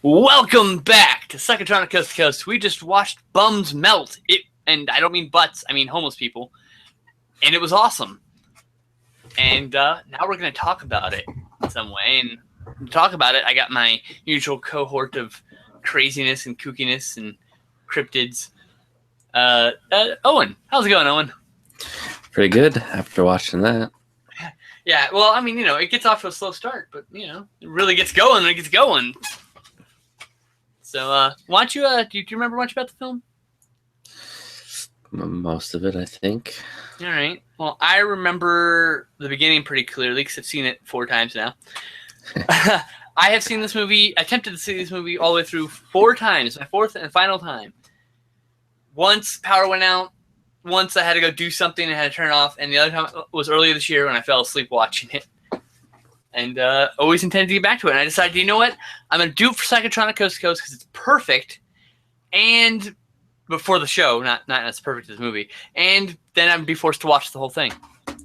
Welcome back to Psychotronic Coast to Coast. We just watched bums melt. And I don't mean butts, I mean homeless people. And it was awesome. And now we're going to talk about it in some way. And to talk about it, I got my usual cohort of craziness and kookiness and cryptids. Owen. How's it going, Owen? Pretty good after watching that. Yeah, well, I mean, it gets off to a slow start, but, it really gets going when it gets going. So, why don't you, do you remember much about the film? Most of it, I think. All right. Well, I remember the beginning pretty clearly because I've seen it 4 times now. I have seen this movie, attempted to see this movie all the way through 4 times, my 4th and final time. Once power went out, once I had to go do something and had to turn it off, and the other time was earlier this year when I fell asleep watching it. And always intended to get back to it. And I decided, you know what? I'm going to do it for Psychotronic Coast to Coast because it's perfect. And before the show, not as perfect as the movie. And then I'd be forced to watch the whole thing.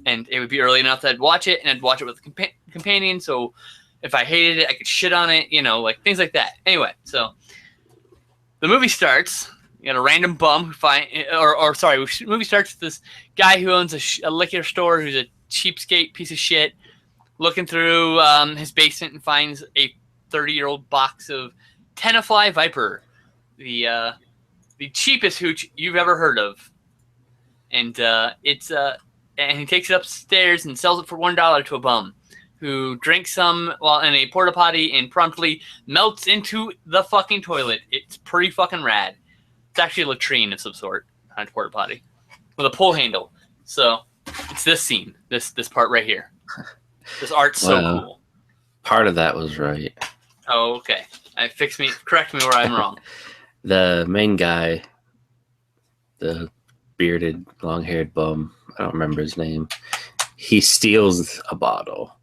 And it would be early enough that I'd watch it, and I'd watch it with a companion. So if I hated it, I could shit on it, like things like that. Anyway, so the movie starts. You got a random bum who the movie starts with this guy who owns a liquor store who's a cheapskate piece of shit, looking through his basement and finds a 30-year-old box of Tenafly Viper, the cheapest hooch you've ever heard of, and and he takes it upstairs and sells it for $1 to a bum, who drinks some while in a porta potty and promptly melts into the fucking toilet. It's pretty fucking rad. It's actually a latrine of some sort, not a porta potty, with a pull handle. So it's this scene, this part right here. This art's so cool. Part of that was right. Oh, okay. Correct me where I'm wrong. The main guy, the bearded, long-haired bum, I don't remember his name, he steals a bottle.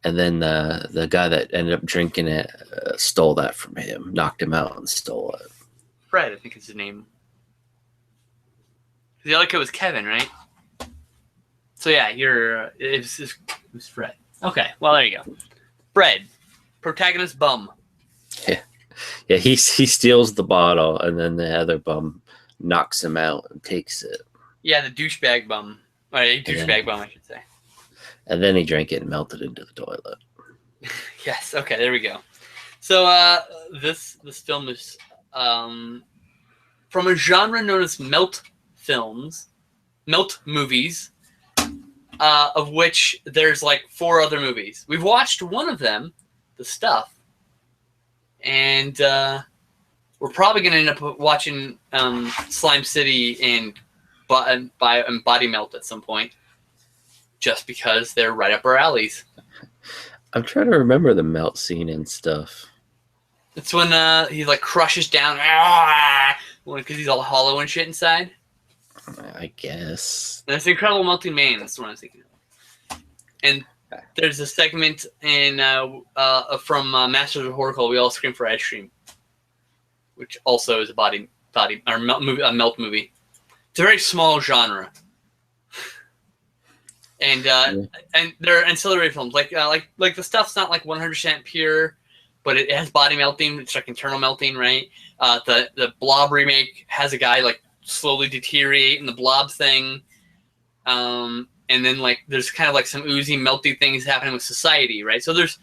And then the guy that ended up drinking it stole that from him, knocked him out and stole it. Fred, I think is his name. The other kid was Kevin, right? So yeah, it was Fred. Okay, well there you go. Fred, protagonist bum. Yeah, he steals the bottle, and then the other bum knocks him out and takes it. Yeah, the douchebag bum. Or a douchebag bum, I should say. And then he drank it and melted into the toilet. Yes. Okay, there we go. So this film is from a genre known as melt movies. Of which there's like 4 other movies. We've watched one of them, The Stuff, and we're probably going to end up watching Slime City and Body Melt at some point, just because they're right up our alleys. I'm trying to remember the melt scene and stuff. It's when he like crushes down because he's all hollow and shit inside. I guess. And it's Incredible Melting Man. That's what I was thinking of. And there's a segment in from Masters of Horror called "We All Scream for Ice Cream," which also is a melt movie. It's a very small genre, and there are ancillary films like The Stuff's not like 100% pure, but it has body melting. It's like internal melting, right? The Blob remake has a guy like slowly deteriorate in the blob thing, and then like there's kind of like some oozy melty things happening with society, right? So there's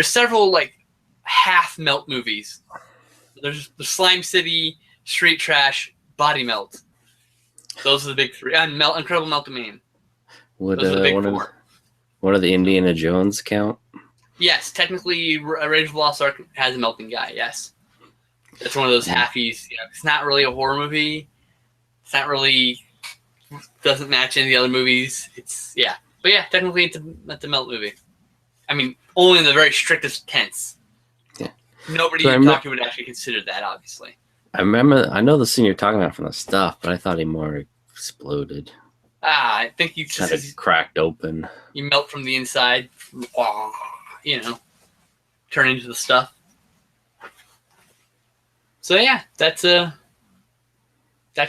several like half melt movies. There's the Slime City, Street Trash, Body Melt. Those are the big 3. And Incredible Melting Man. Would those are the big 4. One of the Indiana Jones count? Yes, technically Raiders of the Lost Ark has a melting guy. Yes, it's one of those halfies. It's not really a horror movie. It's not really, doesn't match any of the other movies. But yeah, technically it's a melt movie. I mean, only in the very strictest tense. Yeah. Nobody you're talking would actually consider that, obviously. I know the scene you're talking about from The Stuff, but I thought he more exploded. I think he just kind of cracked open. You melt from the inside, turn into the stuff. So yeah, that's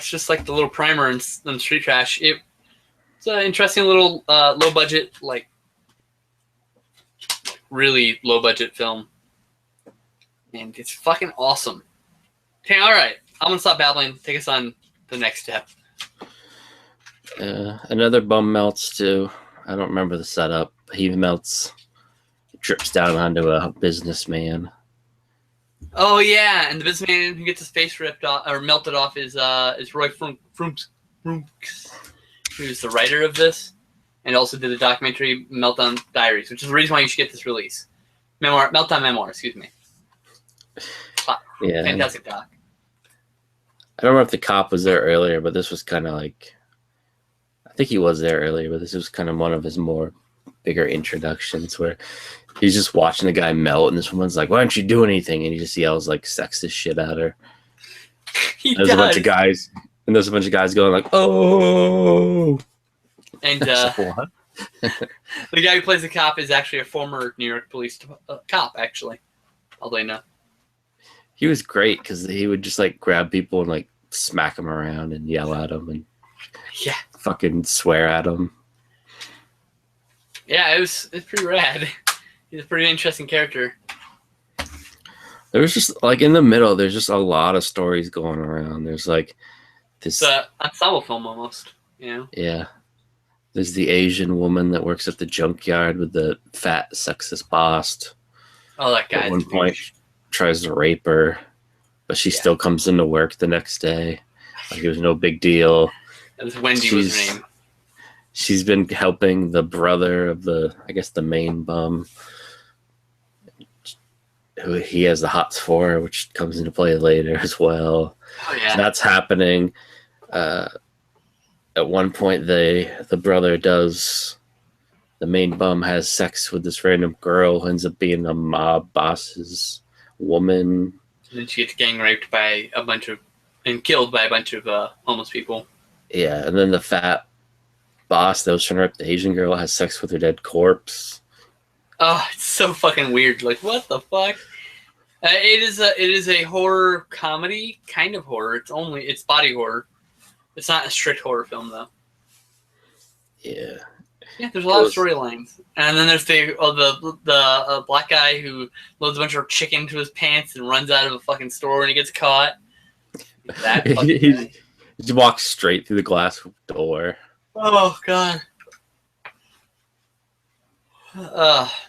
just like the little primer in Street Trash. It's an interesting little low budget, like really low budget film. And it's fucking awesome. Okay, all right. I'm gonna stop babbling. Take us on the next step. Another bum melts too. I don't remember the setup. He melts, drips down onto a businessman. Oh yeah, and the businessman who gets his face ripped off or melted off is Roy Frumks, who's the writer of this, and also did the documentary Meltdown Diaries, which is the reason why you should get this release. Meltdown Memoir, excuse me. Yeah, fantastic doc. I don't know if the cop was there earlier, but this was kind of like, I think he was there earlier, but this was kind of one of his more bigger introductions where he's just watching the guy melt, and this woman's like, "Why don't you do anything?" And he just yells like sexist shit at her. There's a bunch of guys, and there's a bunch of guys going like, "Oh!" And what? the guy who plays the cop is actually a former New York police cop, actually. Although no, he was great because he would just like grab people and like smack them around and yell at them and fucking swear at them. Yeah, it's pretty rad. He's a pretty interesting character. There was just like in the middle, there's just a lot of stories going around. There's like this ensemble film almost, you know? Yeah. There's the Asian woman that works at the junkyard with the fat sexist boss. Oh, that guy. At one point tries to rape her, but she still comes into work the next day. Like it was no big deal. That was Wendy was her name. She's been helping the brother of the main bum, who he has the hots for, which comes into play later as well. Oh yeah, so that's happening. At one point, the brother does. The main bum has sex with this random girl who ends up being a mob boss's woman. And then she gets gang raped by and killed by a bunch of homeless people. Yeah, and then the fat boss that was trying to rape the Asian girl has sex with her dead corpse. Oh, it's so fucking weird. Like, what the fuck? It is a horror comedy, kind of horror. It's body horror. It's not a strict horror film though. Yeah. Yeah, there's a lot of storylines, and then there's the black guy who loads a bunch of chicken into his pants and runs out of a fucking store and he gets caught. That fucking guy. He walks straight through the glass door. Oh god.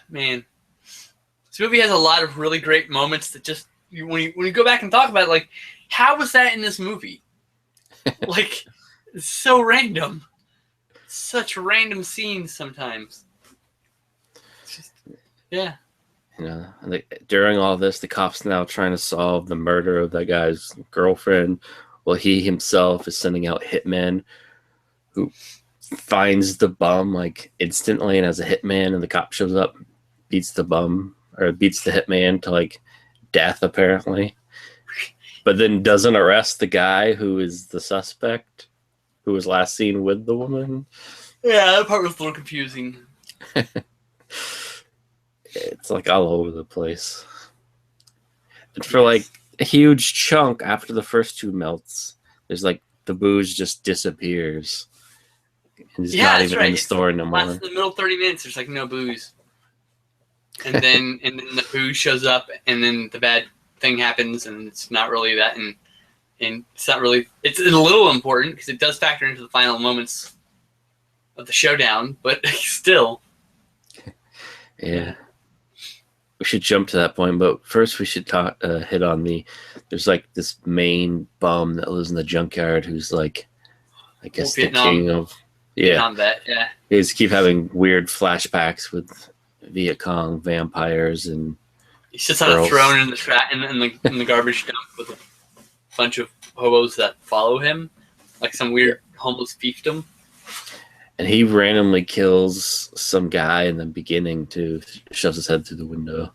Man. This movie has a lot of really great moments that just when you go back and talk about it, like, how was that in this movie? Like, it's so random. Such random scenes sometimes. Just, yeah. You know, during all this, the cop's now trying to solve the murder of that guy's girlfriend. Well, he himself is sending out hitmen who finds the bum like instantly, and as a hitman, and the cop shows up, beats the hitman to like death apparently, but then doesn't arrest the guy who is the suspect, who was last seen with the woman. Yeah, that part was a little confusing. It's like all over the place. And for like a huge chunk after the first two melts, there's like the booze just disappears. And it's not even in the store no more. In the middle 30 minutes, there's like no booze. And then the booze shows up, and then the bad thing happens, and it's not really that, and it's not really. It's a little important because it does factor into the final moments of the showdown, but still. Yeah. We should jump to that point, but first we should hit on there's like this main bum that lives in the junkyard who's like, I guess the king of, Vietnam vet, yeah. He just keep having weird flashbacks with Viet Cong vampires and he sits on a throne in the garbage dump with a bunch of hobos that follow him, like some weird homeless fiefdom. And he randomly kills some guy in the beginning too, shoves his head through the window.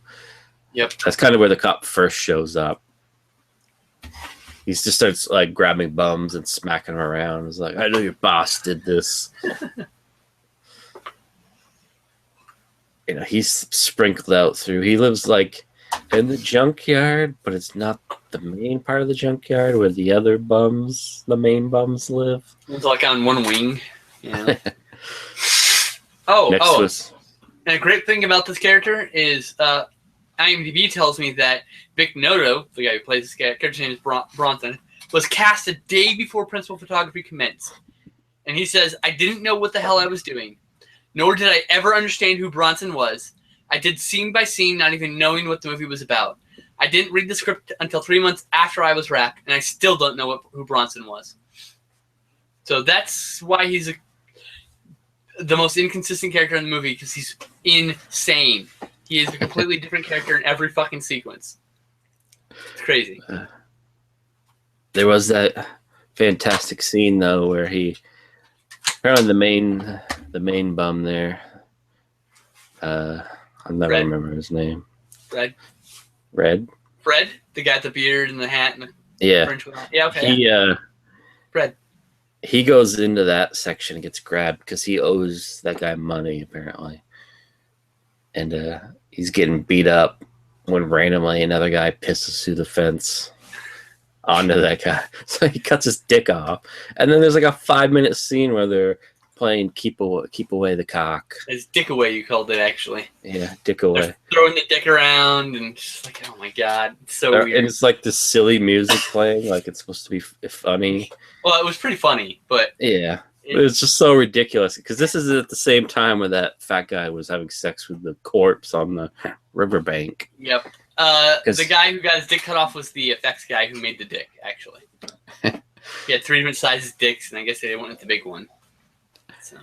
Yep. That's kind of where the cop first shows up. He just starts like grabbing bums and smacking them around. He's like, I know your boss did this. You know, he's sprinkled out through. He lives like in the junkyard, but it's not the main part of the junkyard where the other bums, the main bums live. It's like on one wing. Yeah. And a great thing about this character is IMDb tells me that Vic Noto, the guy who plays this character's name is Bronson, was cast a day before principal photography commenced. And he says, I didn't know what the hell I was doing, nor did I ever understand who Bronson was. I did scene by scene, not even knowing what the movie was about. I didn't read the script until 3 months after I was wrapped, and I still don't know who Bronson was. So that's why he's the most inconsistent character in the movie, because he's insane. He is a completely different character in every fucking sequence. It's crazy. There was that fantastic scene though where apparently the main bum there. I'll never remember his name. Red? Fred? The guy with the beard and the hat and the French hat. Yeah, okay. Fred. He goes into that section and gets grabbed because he owes that guy money, apparently. And he's getting beat up when randomly another guy pisses through the fence onto that guy. So he cuts his dick off. And then there's like a 5-minute scene where they're playing Keep Away the Cock. It's Dick Away, you called it, actually. Yeah, Dick Away. They're throwing the dick around and just like, oh my god, it's so weird. And it's like this silly music playing, like it's supposed to be funny. Well, it was pretty funny, but... Yeah. It's just so ridiculous because this is at the same time where that fat guy was having sex with the corpse on the riverbank. Yep. The guy who got his dick cut off was the effects guy who made the dick, actually. He had 3 different sizes dicks, and I guess they went with the big one. So.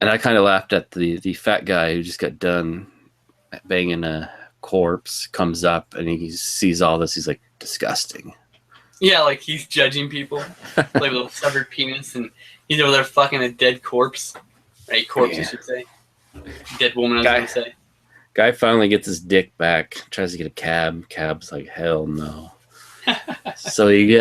And I kind of laughed at the fat guy who just got done banging a corpse, comes up, and he sees all this. He's like, disgusting. Yeah, like he's judging people. Like with a severed penis, and he's over there fucking a dead corpse. A corpse, I should say. Dead woman, I was going to say. Guy finally gets his dick back, tries to get a cab. Cab's like, hell no. So he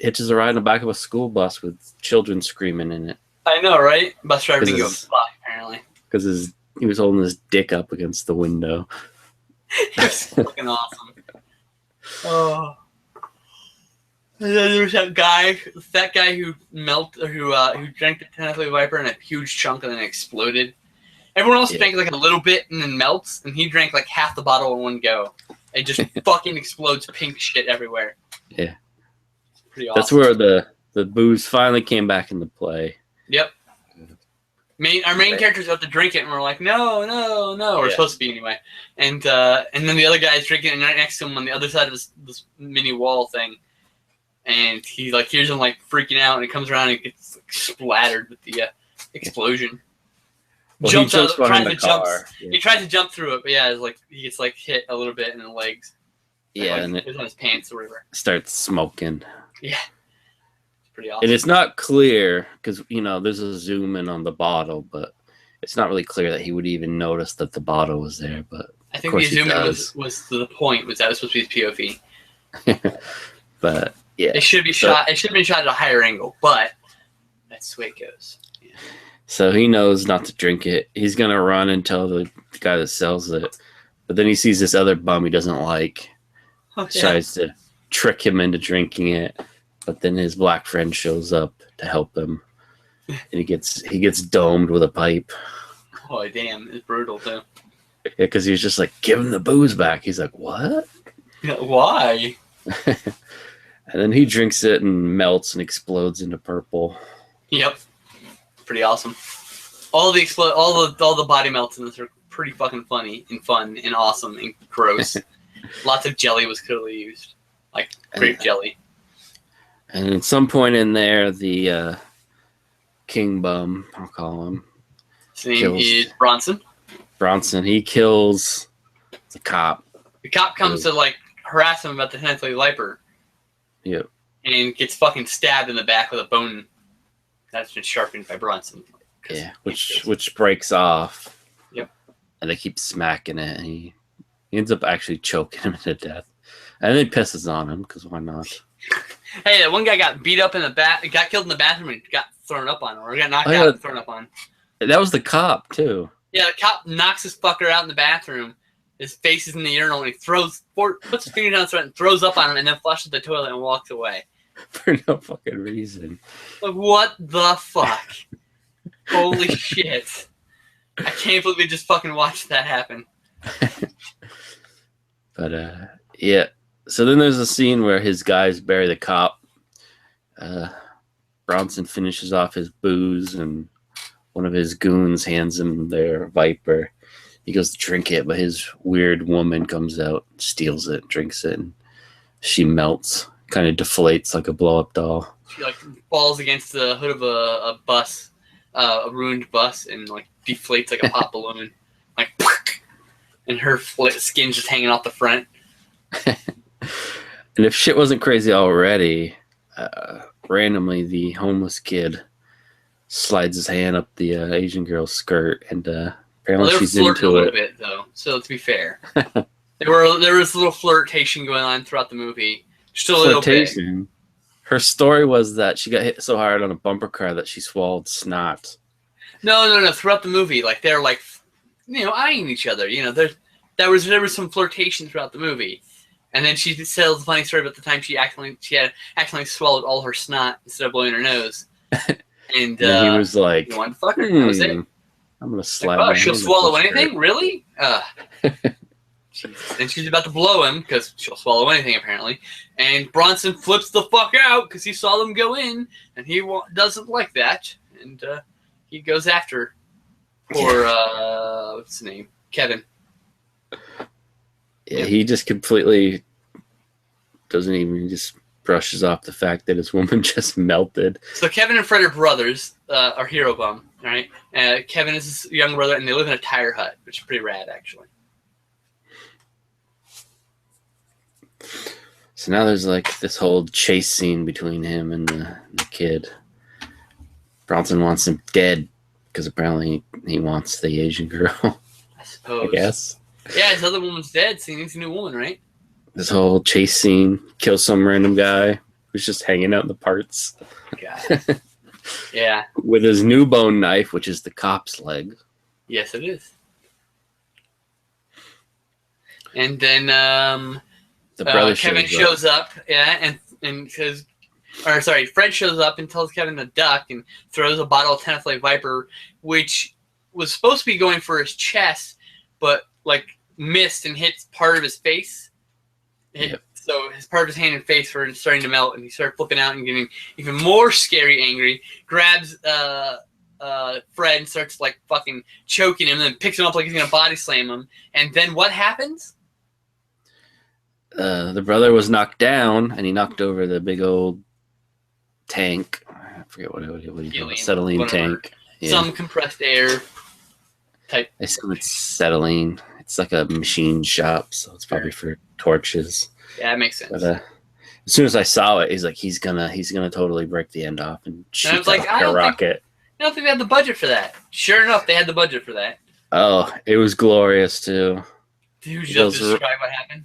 hitches a ride in the back of a school bus with children screaming in it. I know, right? Bus driver didn't give a fuck, apparently. Because he was holding his dick up against the window. It was fucking awesome. Oh. And then there was that guy who drank the tentacle viper in a huge chunk and then exploded. Everyone else drank like a little bit and then melts, and he drank like half the bottle in one go. It just fucking explodes pink shit everywhere. Yeah. It's pretty awesome. That's where the booze finally came back into play. Yep. Our main characters have to drink it, and we're like, no. We're supposed to be anyway. And then the other guy's drinking, and right next to him on the other side of this mini wall thing. And he like hears him like freaking out, and he comes around and he gets like, splattered with the explosion. Well, Jumps out, he tries to jump through it, but yeah, it's like he gets like hit a little bit in the legs. Yeah, like, and it was on his pants or whatever. Starts smoking. Yeah, it's pretty awesome. And it's not clear because there's a zoom in on the bottle, but it's not really clear that he would even notice that the bottle was there. But I think the zoom in was the point. Was that was supposed to be his POV? But yeah, it should be shot. It should have been shot at a higher angle, but that's the way it goes. Yeah. So he knows not to drink it. He's gonna run and tell the guy that sells it, but then he sees this other bum he doesn't like. Tries to trick him into drinking it, but then his black friend shows up to help him, and he gets domed with a pipe. Oh damn! It's brutal too. Yeah, because he was just like, "Give him the booze back." He's like, "What? Why?" And then he drinks it and melts and explodes into purple. Yep, pretty awesome. All the body melts in this are pretty fucking funny and fun and awesome and gross. Lots of jelly was clearly used, like grape jelly. And at some point in there, the King Bum, I'll call him. His name is Bronson. Bronson. He kills the cop. The cop comes to like harass him about the tentacle viper. Yep. And gets fucking stabbed in the back with a bone that's been sharpened by Bronson. Yeah, which breaks off. Yep. And they keep smacking it. And he ends up actually choking him to death. And then he pisses on him, because why not? Hey, that one guy got beat up in the got killed in the bathroom and got thrown up on, or got knocked out and thrown up on. That was the cop, too. Yeah, the cop knocks this fucker out in the bathroom. His face is in the urinal, and he puts his finger down his throat and throws up on him, and then flushes the toilet and walks away. For no fucking reason. Like, what the fuck? Holy shit. I can't believe we just fucking watched that happen. But yeah. So then there's a scene where his guys bury the cop. Bronson finishes off his booze, and one of his goons hands him their Viper. He goes to drink it, but his weird woman comes out, steals it, drinks it, and she melts, kind of deflates like a blow-up doll. She like falls against the hood of a bus, a ruined bus, and like deflates like a pop balloon, like, and her skin's just hanging off the front. And if shit wasn't crazy already, randomly the homeless kid slides his hand up the Asian girl's skirt, and apparently she's into a little it. bit, though. So to be fair, there was a little flirtation going on throughout the movie. Just a little bit. Her story was that she got hit so hard on a bumper car that she swallowed snot. No. Throughout the movie, like they're like, eyeing each other. There was some flirtation throughout the movie, and then she tells a funny story about the time she had accidentally swallowed all her snot instead of blowing her nose. And he was like, "You want to fuck her?" That was it. I'm gonna slap. Like, she'll swallow anything, really? And she's about to blow him because she'll swallow anything apparently. And Bronson flips the fuck out because he saw them go in, and he doesn't like that, and he goes after poor what's his name, Kevin. Yeah, he just completely doesn't even just brushes off the fact that his woman just melted. So Kevin and Fred are brothers, are Hero Bum, all right? Kevin is his young brother, and they live in a tire hut, which is pretty rad, actually. So now there's like this whole chase scene between him and the kid. Bronson wants him dead because apparently he wants the Asian girl. I suppose. I guess. Yeah, his other woman's dead, so he needs a new woman, right? This whole chase scene, kills some random guy who's just hanging out in the parts. God. Yeah. With his new bone knife, which is the cop's leg. Yes, it is. And then the brother Kevin shows up, yeah, and says, or sorry, Fred shows up and tells Kevin to duck and throws a bottle of Tenafly Viper, which was supposed to be going for his chest, but like missed and hits part of his face. Yep. So his part of his hand and face were starting to melt, and he started flipping out and getting even more scary, angry. Grabs Fred and starts like fucking choking him, and then picks him up like he's gonna body slam him. And then what happens? The brother was knocked down, and he knocked over the big old tank. I forget what you call it. Acetylene tank. Yeah. Some compressed air type. I assume it's acetylene. It's like a machine shop, so it's probably for torches. Yeah, that makes sense. But as soon as I saw it, he's gonna totally break the end off and shoot and like, a rocket. I don't think they had the budget for that. Sure enough, they had the budget for that. Oh, it was glorious too. Dude, just describe what happened.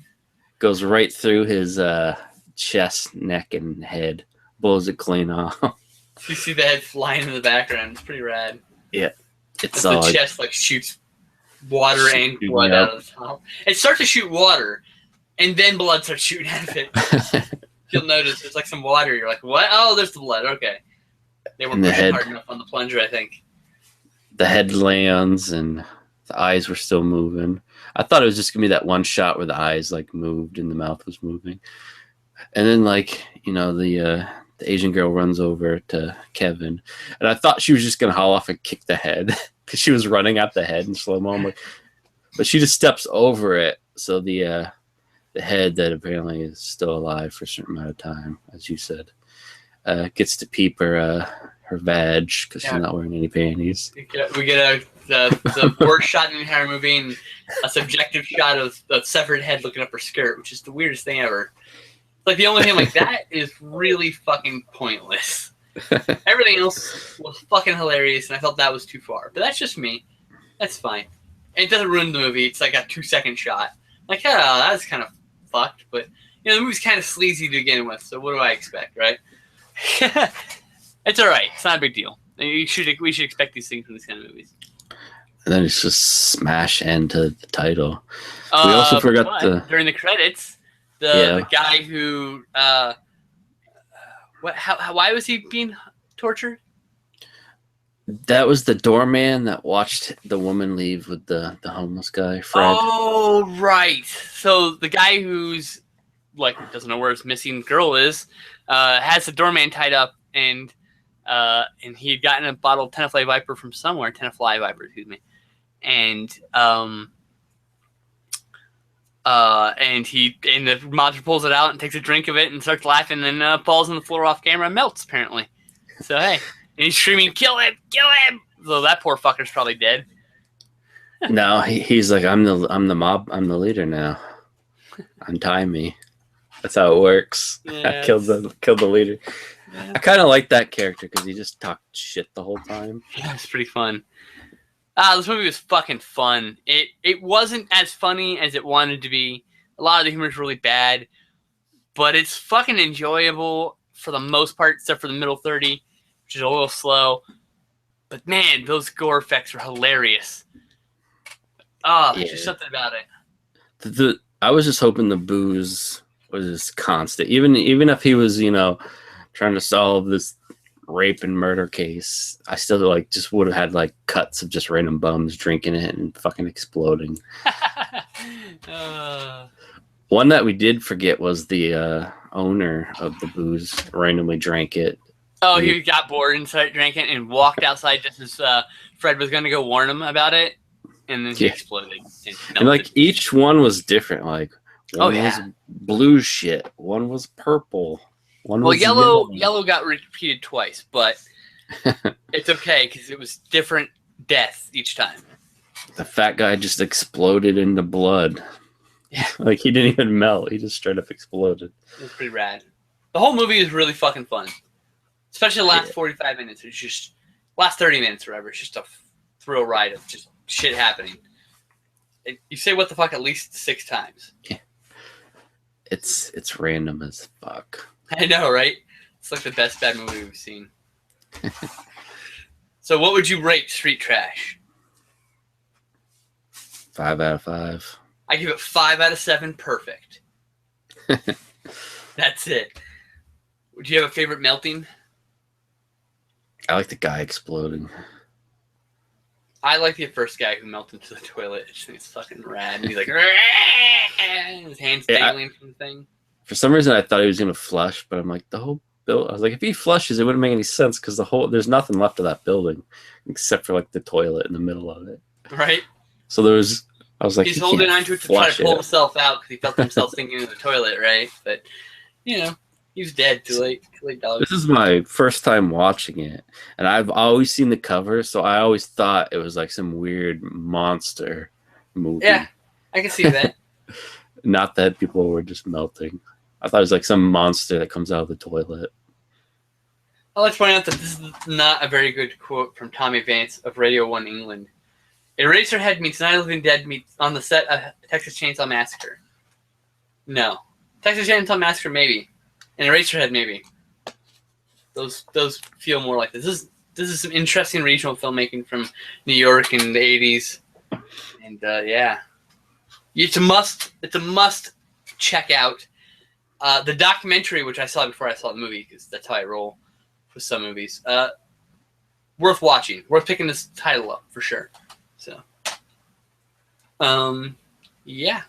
Goes right through his chest, neck, and head. Blows it clean off. You see the head flying in the background. It's pretty rad. Yeah, it's the chest like shoots water and blood out of the top. It starts to shoot water, and then blood starts shooting out of it. You'll notice there's like some water. You're like, what? Oh, there's the blood. Okay. They weren't pushing hard enough on the plunger, I think. The head lands, and the eyes were still moving. I thought it was just gonna be that one shot where the eyes like moved and the mouth was moving, and then like the Asian girl runs over to Kevin, and I thought she was just gonna haul off and kick the head because she was running at the head in slow mo. But she just steps over it, so the head that apparently is still alive for a certain amount of time, as you said, gets to peep her vag because she's not wearing any panties. We get the worst shot in the entire movie, and a subjective shot of the severed head looking up her skirt, which is the weirdest thing ever. Like the only thing like that is really fucking pointless. Everything else was fucking hilarious, and I felt that was too far. But that's just me. That's fine. And it doesn't ruin the movie. It's like a 2-second shot. Like, oh, that's kind of fucked. But the movie's kind of sleazy to begin with. So what do I expect, right? It's all right. It's not a big deal. We should expect these things from these kind of movies. And then it's just smash end to the title. We also forgot during the credits, the guy who why was he being tortured? That was the doorman that watched the woman leave with the homeless guy, Fred. Oh, right. So the guy who's like doesn't know where his missing girl is, has the doorman tied up, and he had gotten a bottle of Tenafly Viper from somewhere. Tenafly Viper, excuse me, and the monster pulls it out and takes a drink of it and starts laughing, and then falls on the floor off camera and melts apparently. So hey, and he's screaming, "Kill him! Kill him!" So that poor fucker's probably dead. No, he's like, I'm the leader now. Untie me. That's how it works. Yeah, I killed the leader. Yeah. I kind of like that character because he just talked shit the whole time. Yeah, it's pretty fun. This movie was fucking fun. It wasn't as funny as it wanted to be. A lot of the humor is really bad, but it's fucking enjoyable for the most part, except for the middle 30, which is a little slow. But man, those gore effects are hilarious. There's just something about it. I was just hoping the booze was just constant, even if he was, trying to solve this rape and murder case. I still just would have had cuts of just random bums drinking it and fucking exploding. One that we did forget was the owner of the booze randomly drank it. Oh, he got bored and started drinking and walked outside just as Fred was going to go warn him about it, and then he exploded. And each one was different. One was blue shit. One was purple. One was yellow got repeated twice, but it's okay because it was different deaths each time. The fat guy just exploded into blood. Yeah. He didn't even melt. He just straight up exploded. It was pretty rad. The whole movie is really fucking fun. Especially the last 45 minutes. It's just last 30 minutes or whatever. It's just a thrill ride of just shit happening. You say what the fuck at least 6 times. Yeah. It's random as fuck. I know, right? It's like the best bad movie we've seen. So what would you rate Street Trash? 5 out of 5. I give it 5 out of 7 perfect. That's it. Would you have a favorite melting? I like the guy exploding. I like the first guy who melted into the toilet. I just think it's fucking rad. And he's like, his hands dangling from the thing. For some reason, I thought he was going to flush, but I'm like, the whole building. I was like, if he flushes, it wouldn't make any sense because there's nothing left of that building except for the toilet in the middle of it. Right. So I was like, he's holding on to it to try to pull himself out because he felt himself sinking into the toilet, right? But, he's dead. Too late. Too late, dog. This is my first time watching it, and I've always seen the cover, so I always thought it was some weird monster movie. Yeah, I can see that. Not that people were just melting. I thought it was some monster that comes out of the toilet. I'd like to point out that this is not a very good quote from Tommy Vance of Radio 1 England. Eraserhead meets Night of the Living Dead meets on the set of Texas Chainsaw Massacre. No. Texas Chainsaw Massacre, maybe. And Eraserhead, maybe. Those feel more like this. This is some interesting regional filmmaking from New York in the 80s. And, yeah. It's a must check out. The documentary, which I saw before I saw the movie, because that's how I roll with some movies. Worth watching. Worth picking this title up, for sure. So, yeah.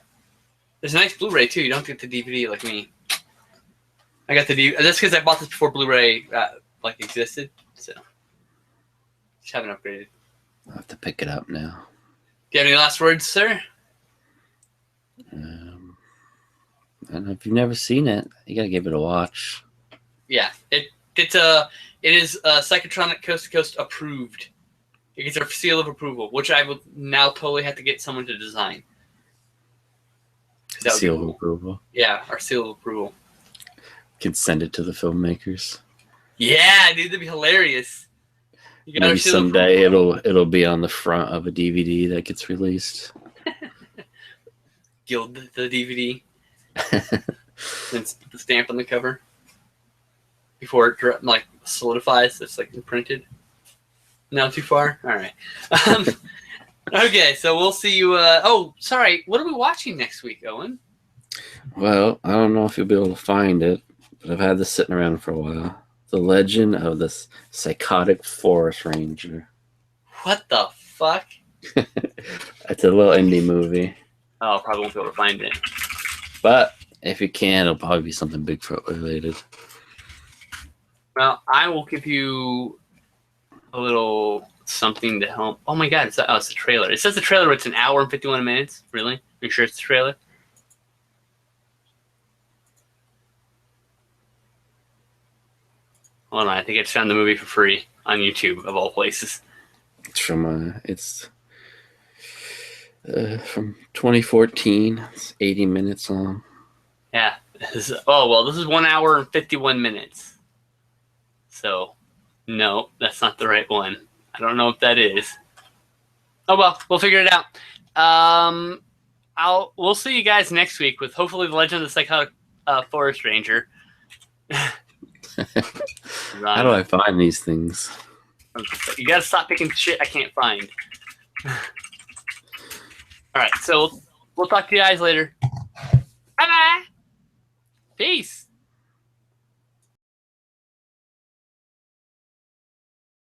There's a nice Blu-ray, too. You don't get the DVD like me. I got the DVD. That's because I bought this before Blu-ray, existed. So, just haven't upgraded. I'll have to pick it up now. Do you have any last words, sir? I don't know. If you've never seen it, you gotta give it a watch. Yeah, it is Psychotronic Coast to Coast approved. It gets our seal of approval, which I will now totally have to get someone to design. Seal of approval. Yeah, our seal of approval. Can send it to the filmmakers. Yeah, dude, that'd be hilarious. Maybe someday it'll be on the front of a DVD that gets released. Gild the DVD. Then the stamp on the cover before it solidifies. It's imprinted. No, too far. All right. Okay, so we'll see you. Sorry. What are we watching next week, Owen? Well, I don't know if you'll be able to find it, but I've had this sitting around for a while. The Legend of the Psychotic Forest Ranger. What the fuck? It's a little indie movie. Oh, probably won't be able to find it. But if you can, it'll probably be something Bigfoot related. Well, I will give you a little something to help. Oh my god, it's a trailer. It says the trailer, it's an hour and 51 minutes. Really? Are you sure it's the trailer? Hold on, I think I just found the movie for free on YouTube, of all places. It's from 2014. It's 80 minutes long. Yeah. This is 1 hour and 51 minutes. So, no, that's not the right one. I don't know if that is. Oh well, we'll figure it out. We'll see you guys next week with hopefully the Legend of the Psychotic Forest Ranger. How do I find these things? You gotta stop picking shit I can't find. All right, so we'll talk to you guys later. Bye bye. Peace.